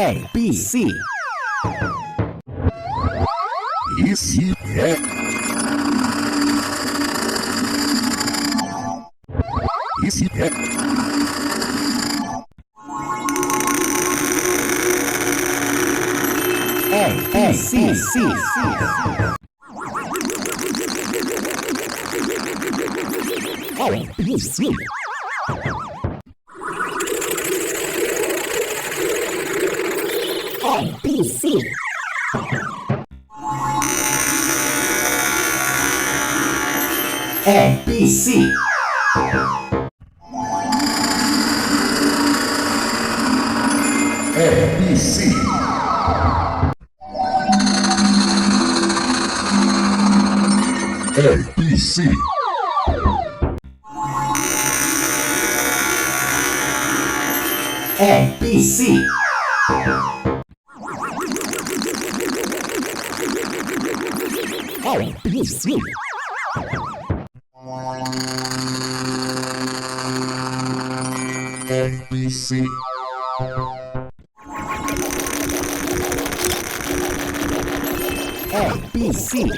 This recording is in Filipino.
A, B, C. Easy. Easy. A, C, C. A, B, C. A, B, C. A, B, C. A, B, C. A, B, C. A, B, C. A, B, C. A, B, C. A, B, C.